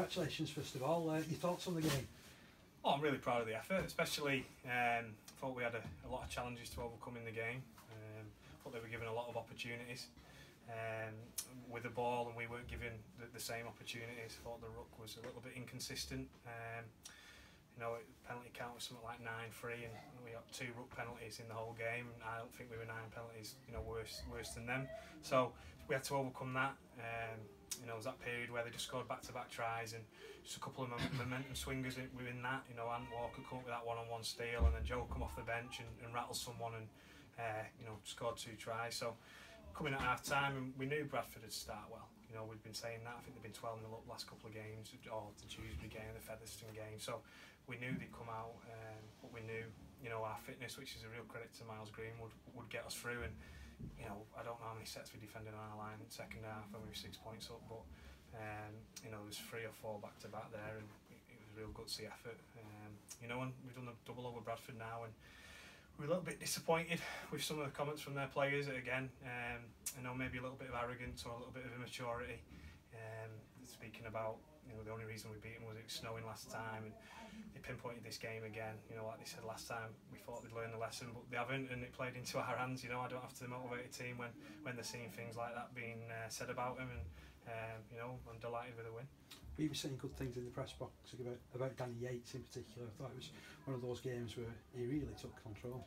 congratulations first of all. Your thoughts on the game? Oh, I'm really proud of the effort, especially thought we had a lot of challenges to overcome in the game. Thought they were given a lot of opportunities with the ball, and we weren't given the same opportunities. Thought the ruck was a little bit inconsistent. You know, penalty count was something like 9-3, and we got 2 ruck penalties in the whole game. I don't think we were 9 penalties, you know, worse than them. So we had to overcome that. You know, it was that period where they just scored back-to-back tries, and just a couple of momentum swingers within that. You know, Ant Walker come up with that one-on-one steal, and then Joe come off the bench and rattle someone and you know, scored 2 tries. So coming at half time, and we knew Bradford would start well. You know, we've been saying that. I think they've been 12-0 up the last couple of games, or the Dewsbury game, the Featherstone game. So we knew they'd come out, but we knew, you know, our fitness, which is a real credit to Miles Green, would get us through. And you know, I don't know how many sets we defended on our line in the second half when we were 6 points up, but you know, there was 3 or 4 back to back there, and it was a real gutsy effort. You know, and we've done the double over Bradford now, and we're a little bit disappointed with some of the comments from their players. Again, you know, maybe a little bit of arrogance or a little bit of immaturity. Speaking about, you know, the only reason we beat them was it was snowing last time, and they pinpointed this game again. You know, like they said last time, we thought they'd learned the lesson, but they haven't, and it played into our hands. You know, I don't have to motivate a team when they're seeing things like that being said about them, and you know, I'm delighted with the win. We were saying good things in the press box about Danny Yates in particular. I thought it was one of those games where he really took control.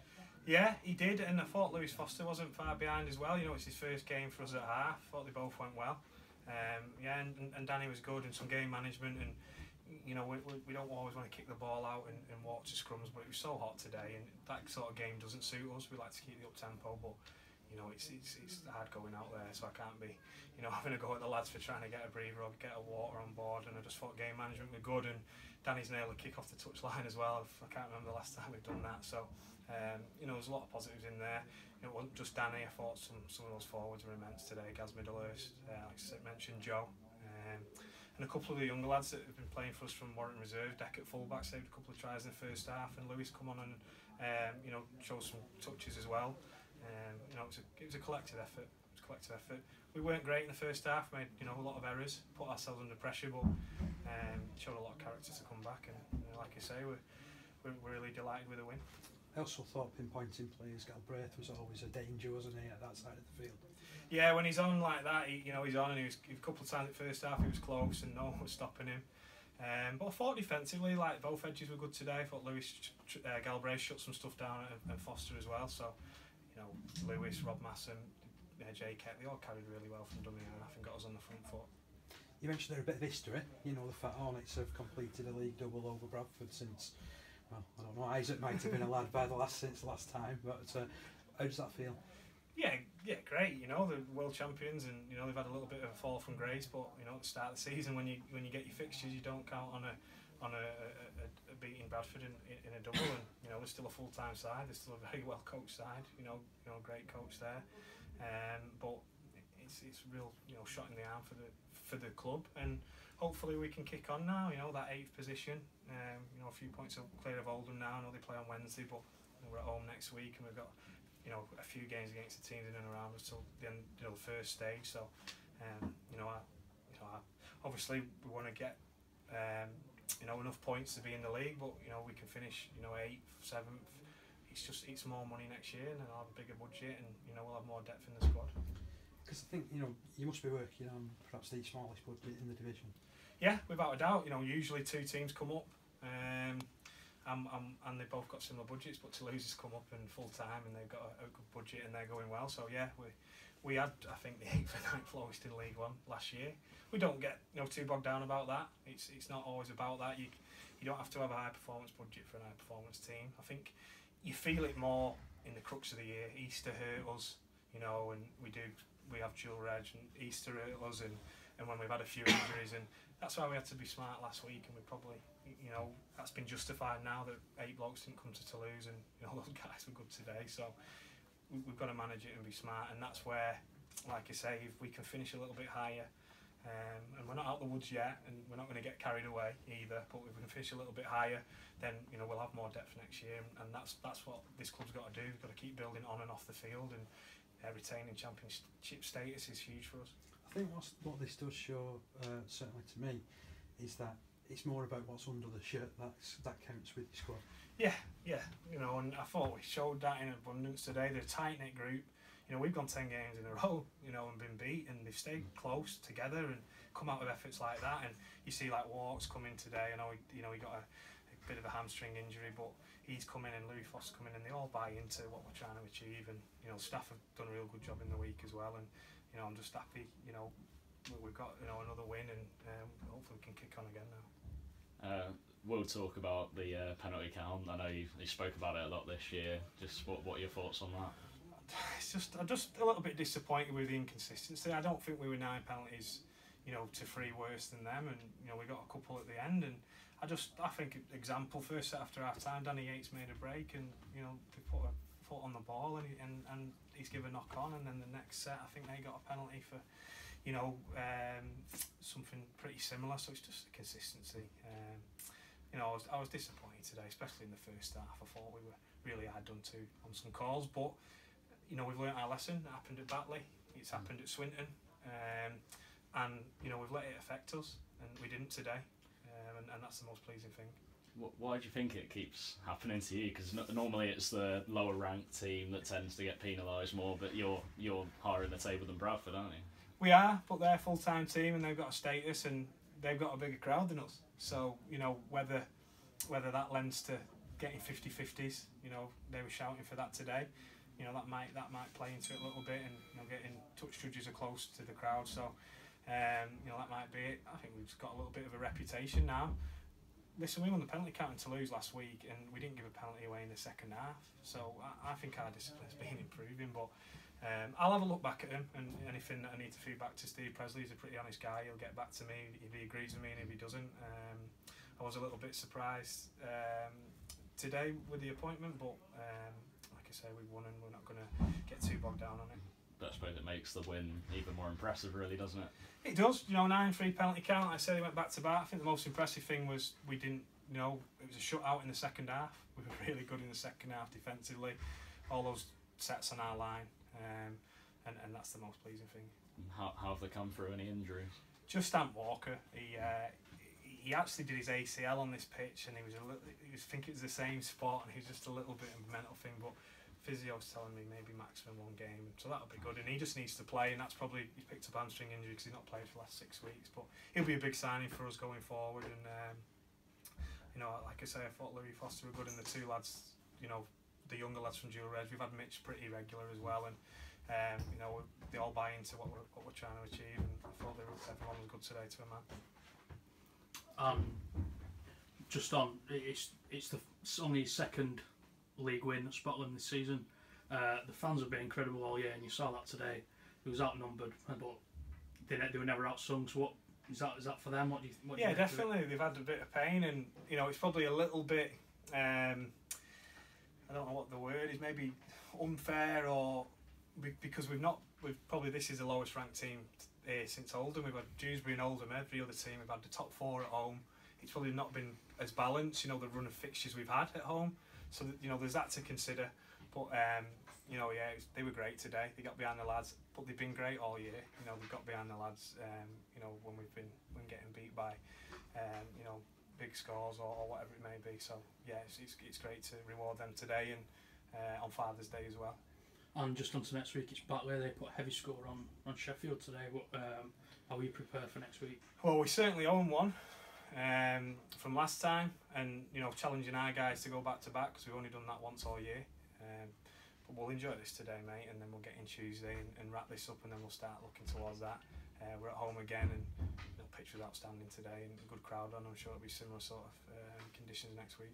Yeah, he did, and I thought Lewis Foster wasn't far behind as well. You know, it's his first game for us at half. I thought they both went well. Yeah, and Danny was good, and some game management, and you know, we don't always want to kick the ball out and walk to scrums, but it was so hot today, and that sort of game doesn't suit us. We like to keep the up tempo, but you know, it's hard going out there, so I can't be, you know, having a go at the lads for trying to get a breather or get a water on board. And I just thought game management were good, and Danny's nailed a kick off the touchline as well. I can't remember the last time we've done that. So you know, there's a lot of positives in there. You know, it wasn't just Danny. I thought some of those forwards were immense today. Gaz Middlehurst, like I mentioned, Joe, and a couple of the younger lads that have been playing for us from Warrington Reserve. Deck at fullback saved a couple of tries in the first half, and Lewis come on and you know, showed some touches as well. You know, it was a collective effort. We weren't great in the first half. Made, you know, a lot of errors, put ourselves under pressure, but showed a lot of character to come back. And you know, like I say, we're really delighted with the win. I also thought pinpointing players, Galbraith was always a danger, wasn't he, at that side of the field? Yeah, when he's on like that, you know, he's on, and he was a couple of times at first half he was close, and no one was stopping him. But I thought defensively, like, both edges were good today. I thought Lewis Galbraith shut some stuff down, and Foster as well. So, you know, Lewis, Rob Masson, Jay Keck, they all carried really well from dummy half and got us on the front foot. You mentioned there a bit of history. You know, the Fat Hornets have completed a league double over Bradford since, well, I don't know, Isaac might have been a lad since the last time, but how does that feel? Yeah, great. You know, they're world champions, and you know, they've had a little bit of a fall from grace. But you know, at the start of the season, when you get your fixtures, you don't count on a beating Bradford in a double. And you know, they're still a full-time side. They're still a very well coached side. You know, great coach there. But it's real, you know, shot in the arm for the club, and hopefully we can kick on now. You know, that 8th position. You know, a few points clear of Oldham now. I know they play on Wednesday, but you know, we're at home next week, and we've got, you know, a few games against the teams in and around us till the end, you know, the first stage. So, you know, obviously we want to get, you know, enough points to be in the league, but you know, we can finish, you know, 8th, 7th. It's more money next year, and I'll have a bigger budget, and you know, we'll have more depth in the squad. Because I think, you know, you must be working on perhaps the smallest budget in the division. Yeah, without a doubt. You know, usually 2 teams come up. And they've both got similar budgets, but Toulouse has come up in full time, and they've got a good budget, and they're going well. So yeah, we had, I think, the 8th and 9th lowest in League One last year. We don't get, you know, too bogged down about that. It's not always about that. You don't have to have a high performance budget for an high performance team. I think you feel it more in the crux of the year. Easter hurt us, you know, and we have dual reg, and Easter hurt us, and when we've had a few injuries, and that's why we had to be smart last week, and we probably, you know, that's been justified now that 8 blokes didn't come to Toulouse, and you know, those guys were good today. So we've got to manage it and be smart, and that's where, like I say, if we can finish a little bit higher, and we're not out the woods yet, and we're not going to get carried away either, but if we can finish a little bit higher, then you know, we'll have more depth next year, and that's what this club's got to do. We've got to keep building on and off the field, and retaining championship status is huge for us. I think what this does show, certainly to me, is that it's more about what's under the shirt that counts with your squad. Yeah, you know, and I thought we showed that in abundance today. They're a tight knit group. You know, we've gone 10 games in a row, you know, and been beat, and they've stayed close together and come out with efforts like that. And you see, like Walks come in today. I know, he got a bit of a hamstring injury, but he's come in, and Louis Foss come in, and they all buy into what we're trying to achieve. And you know, staff have done a real good job in the week as well. And you know, I'm just happy. You know, we've got, you know, another win, and hopefully we can kick on again now. We'll talk about the penalty count. I know you spoke about it a lot this year. Just what are your thoughts on that? I'm just a little bit disappointed with the inconsistency. I don't think we were 9 penalties, you know, to 3 worse than them, and you know, we got a couple at the end. And I think example, first set after half time, Danny Yates made a break, and you know, they put a foot on the ball, and he's given a knock on, and then the next set I think they got a penalty for, you know, something pretty similar. So it's just the consistency. You know, I was disappointed today, especially in the first half. I thought we were really hard done to on some calls, but you know, we've learnt our lesson. It happened at Batley, it's happened at Swinton, and you know, we've let it affect us, and we didn't today, and that's the most pleasing thing. Why do you think it keeps happening to you? Because normally it's the lower ranked team that tends to get penalised more, but you're higher in the table than Bradford, aren't you? We are, but they're a full-time team, and they've got a status, and they've got a bigger crowd than us. So you know, whether that lends to getting 50-50s, you know, they were shouting for that today. You know, that might play into it a little bit, and you know, getting touch judges are close to the crowd, so you know, that might be it. I think we've got a little bit of a reputation now. Listen, we won the penalty count in Toulouse last week, and we didn't give a penalty away in the second half. So I think our discipline's been improving, but I'll have a look back at him, and anything that I need to feed back to Steve Presley. He's a pretty honest guy. He'll get back to me if he agrees with me, and if he doesn't. I was a little bit surprised today with the appointment, but like I say, we've won, and we're not going to get too bogged down on it. But I suppose it makes the win even more impressive, really, doesn't it? It does. You know, 9-3 penalty count. Like I said, they went back to back. I think the most impressive thing was we didn't, you know, it was a shutout in the second half. We were really good in the second half defensively. All those sets on our line, and that's the most pleasing thing. How have they come through? Any injuries? Just Stamp Walker. He actually did his ACL on this pitch, and he was thinking it was the same spot, and he was just a little bit of a mental thing, but physio's telling me maybe maximum 1 game, so that'll be good. And he just needs to play, and that's probably, he picked up hamstring injury because he's not played for the last 6 weeks, but he'll be a big signing for us going forward. And you know, like I say, I thought Louis Foster were good, and the 2 lads, you know, the younger lads from Dual Red, we've had Mitch pretty regular as well, and you know, they all buy into what we're trying to achieve, and I thought everyone was good today to a man. Just on, it's only his 2nd league win at Scotland this season. The fans have been incredible all year, and you saw that today. It was outnumbered, but they were never outsung. So what is that for them? What do you yeah, definitely. They've had a bit of pain, and you know, it's probably a little bit. I don't know what the word is. Maybe unfair, or because we've probably, this is the lowest ranked team here since Oldham. We've had Dewsbury and Oldham. Every other team, we've had the top 4 at home. It's probably not been as balanced, you know, the run of fixtures we've had at home. So that, you know, there's that to consider. But you know, yeah, they were great today. They got behind the lads, but they've been great all year. You know, they've got behind the lads. You know, when when getting beat by, you know, big scores or whatever it may be. So yeah, it's great to reward them today, and on Father's Day as well. And just on to next week, it's Batley. They put a heavy score on Sheffield today. What, how are you prepared for next week? Well, we certainly own one from last time, and you know, challenging our guys to go back to back, because we've only done that once all year. But we'll enjoy this today, mate, and then we'll get in Tuesday and wrap this up, and then we'll start looking towards that. We're at home again, and the pitch was outstanding today, and a good crowd on. I'm sure it'll be similar sort of conditions next week.